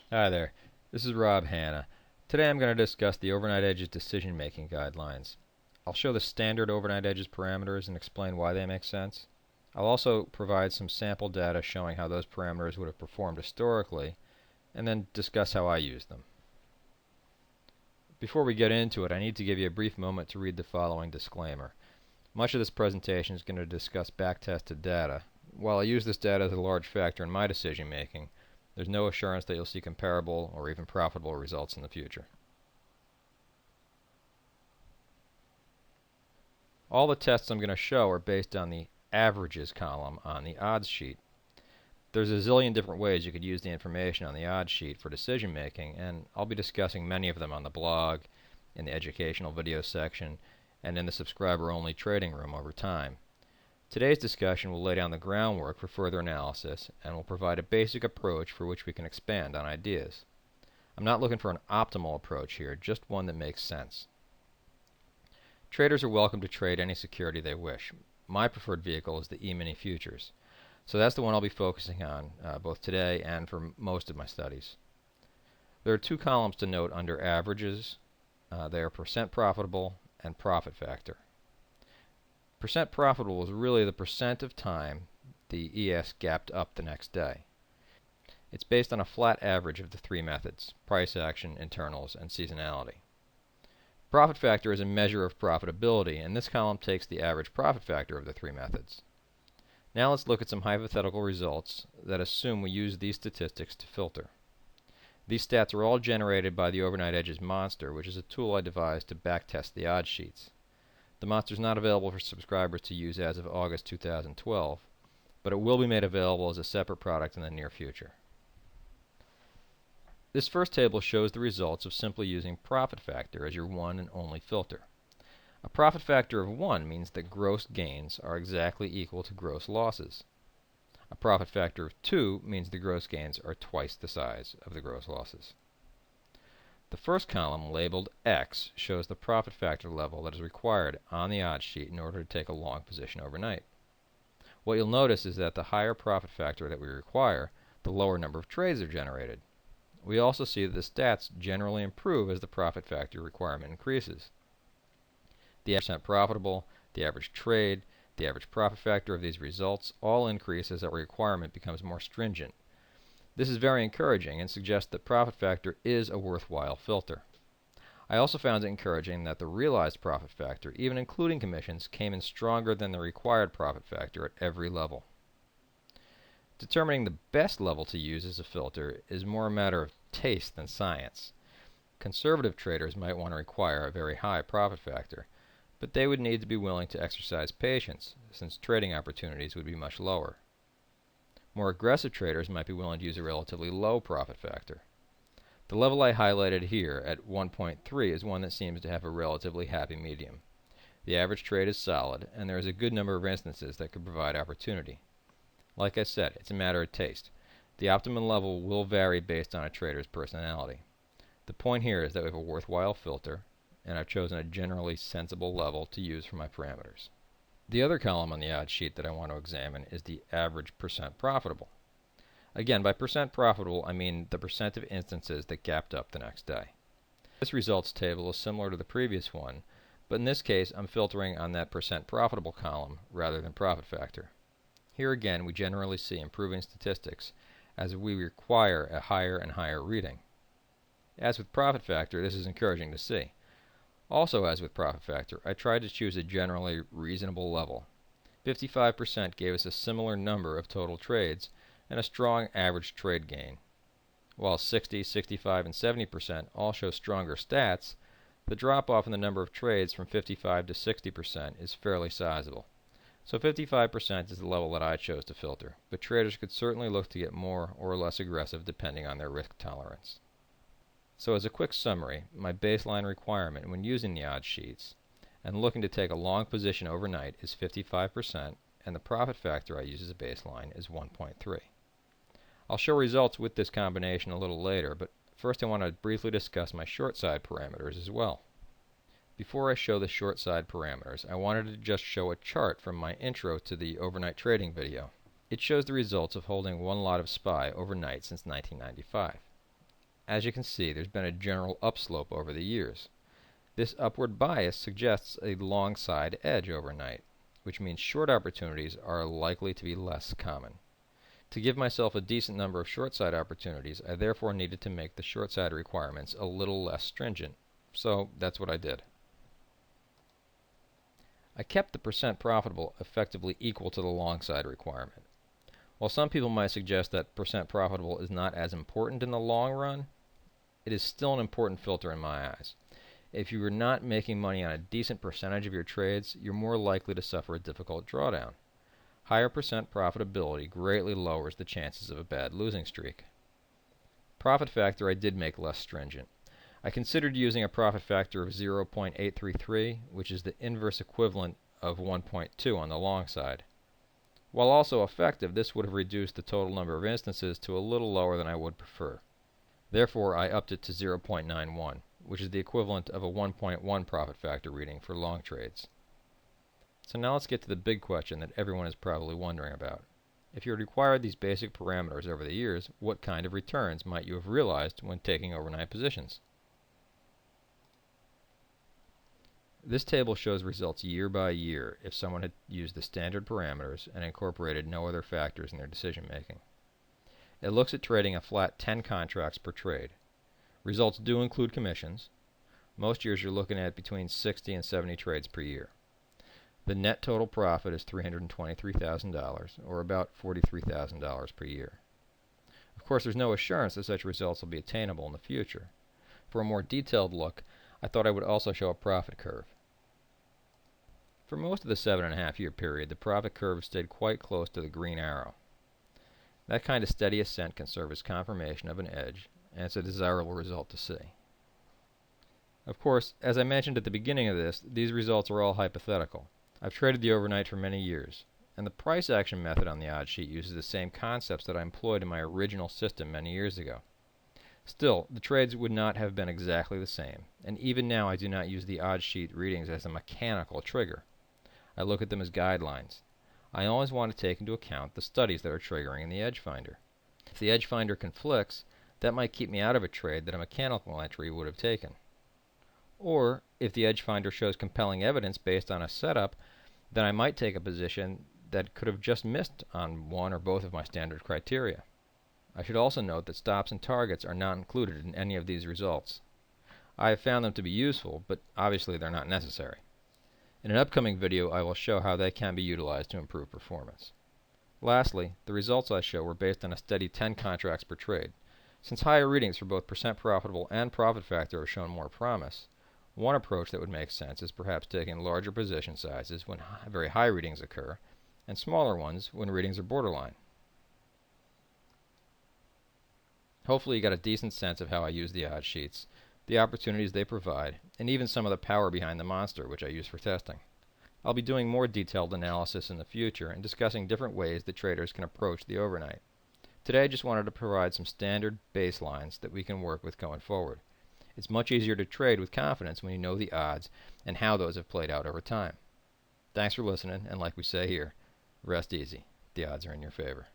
Hi there, this is Hanna. Today I'm going to discuss the overnight edges decision-making guidelines. I'll show the standard overnight edges parameters and explain why they make sense. I'll also provide some sample data showing how those parameters would have performed historically, and then discuss how I use them. Before we get into it, I need to give you a brief moment to read the following disclaimer. Much of this presentation is going to discuss back-tested data. While I use this data as a large factor in my decision-making, there's no assurance that you'll see comparable or even profitable results in the future. All the tests I'm going to show are based on the averages column on the odds sheet. There's a zillion different ways you could use the information on the odds sheet for decision making, and I'll be discussing many of them on the blog, in the educational video section, and in the subscriber-only trading room over time. Today's discussion will lay down the groundwork for further analysis and will provide a basic approach for which we can expand on ideas. I'm not looking for an optimal approach here, just one that makes sense. Traders are welcome to trade any security they wish. My preferred vehicle is the E-mini futures, so that's the one I'll be focusing on both today and for most of my studies. There are two columns to note under averages. They are percent profitable and profit factor. Percent profitable is really the percent of time the ES gapped up the next day. It's based on a flat average of the three methods: price action, internals, and seasonality. Profit factor is a measure of profitability, and this column takes the average profit factor of the three methods. Now let's look at some hypothetical results that assume we use these statistics to filter. These stats are all generated by the Overnight Edges Monster, which is a tool I devised to backtest the odds sheets. The monster is not available for subscribers to use as of August 2012, but it will be made available as a separate product in the near future. This first table shows the results of simply using profit factor as your one and only filter. A profit factor of 1 means that gross gains are exactly equal to gross losses. A profit factor of 2 means the gross gains are twice the size of the gross losses. The first column, labeled X, shows the profit factor level that is required on the odds sheet in order to take a long position overnight. What you'll notice is that the higher profit factor that we require, the lower number of trades are generated. We also see that the stats generally improve as the profit factor requirement increases. The percent profitable, the average trade, the average profit factor of these results all increase as our requirement becomes more stringent. This is very encouraging and suggests that profit factor is a worthwhile filter. I also found it encouraging that the realized profit factor, even including commissions, came in stronger than the required profit factor at every level. Determining the best level to use as a filter is more a matter of taste than science. Conservative traders might want to require a very high profit factor, but they would need to be willing to exercise patience, since trading opportunities would be much lower. More aggressive traders might be willing to use a relatively low profit factor. The level I highlighted here at 1.3 is one that seems to have a relatively happy medium. The average trade is solid, and there is a good number of instances that could provide opportunity. Like I said, it's a matter of taste. The optimum level will vary based on a trader's personality. The point here is that we have a worthwhile filter, and I've chosen a generally sensible level to use for my parameters. The other column on the odds sheet that I want to examine is the average percent profitable. Again, by percent profitable, I mean the percent of instances that gapped up the next day. This results table is similar to the previous one, but in this case I'm filtering on that percent profitable column rather than profit factor. Here again we generally see improving statistics as we require a higher and higher reading. As with profit factor, this is encouraging to see. Also, as with profit factor, I tried to choose a generally reasonable level. 55% gave us a similar number of total trades and a strong average trade gain. While 60, 65, and 70% all show stronger stats, the drop-off in the number of trades from 55 to 60% is fairly sizable. So 55% is the level that I chose to filter, but traders could certainly look to get more or less aggressive depending on their risk tolerance. So as a quick summary, my baseline requirement when using the odds sheets and looking to take a long position overnight is 55%, and the profit factor I use as a baseline is 1.3. I'll show results with this combination a little later, but first I want to briefly discuss my short side parameters as well. Before I show the short side parameters, I wanted to just show a chart from my intro to the overnight trading video. It shows the results of holding one lot of SPY overnight since 1995. as you can see, there's been a general upslope over the years. This upward bias suggests a long side edge overnight, which means short opportunities are likely to be less common. To give myself a decent number of short side opportunities, I therefore needed to make the short side requirements a little less stringent. So that's what I did. I kept the percent profitable effectively equal to the long side requirement. While some people might suggest that percent profitable is not as important in the long run, it is still an important filter in my eyes. If you are not making money on a decent percentage of your trades, you're more likely to suffer a difficult drawdown. Higher percent profitability greatly lowers the chances of a bad losing streak. Profit factor I did make less stringent. I considered using a profit factor of 0.833, which is the inverse equivalent of 1.2 on the long side. While also effective, this would have reduced the total number of instances to a little lower than I would prefer. Therefore, I upped it to 0.91, which is the equivalent of a 1.1 profit factor reading for long trades. So now let's get to the big question that everyone is probably wondering about. If you had required these basic parameters over the years, what kind of returns might you have realized when taking overnight positions? This table shows results year by year if someone had used the standard parameters and incorporated no other factors in their decision making. It looks at trading a flat 10 contracts per trade. Results do include commissions. Most years you're looking at between 60 and 70 trades per year. The net total profit is $323,000, or about $43,000 per year. Of course, there's no assurance that such results will be attainable in the future. For a more detailed look, I thought I would also show a profit curve. For most of the 7.5-year period, the profit curve stayed quite close to the green arrow. That kind of steady ascent can serve as confirmation of an edge, and it's a desirable result to see. Of course, as I mentioned at the beginning of this, these results are all hypothetical. I've traded the overnight for many years, and the price action method on the odd sheet uses the same concepts that I employed in my original system many years ago. Still, the trades would not have been exactly the same, and even now I do not use the odd sheet readings as a mechanical trigger. I look at them as guidelines. I always want to take into account the studies that are triggering in the Edgefinder. If the Edgefinder conflicts, that might keep me out of a trade that a mechanical entry would have taken. Or, if the Edgefinder shows compelling evidence based on a setup, then I might take a position that could have just missed on one or both of my standard criteria. I should also note that stops and targets are not included in any of these results. I have found them to be useful, but obviously they're not necessary. In an upcoming video, I will show how they can be utilized to improve performance. Lastly, the results I show were based on a steady 10 contracts per trade. Since higher readings for both percent profitable and profit factor have shown more promise, one approach that would make sense is perhaps taking larger position sizes when very high readings occur, and smaller ones when readings are borderline. Hopefully you got a decent sense of how I use the odd sheets, the opportunities they provide, and even some of the power behind the monster which I use for testing. I'll be doing more detailed analysis in the future and discussing different ways that traders can approach the overnight. Today I just wanted to provide some standard baselines that we can work with going forward. It's much easier to trade with confidence when you know the odds and how those have played out over time. Thanks for listening, and like we say here, rest easy. The odds are in your favor.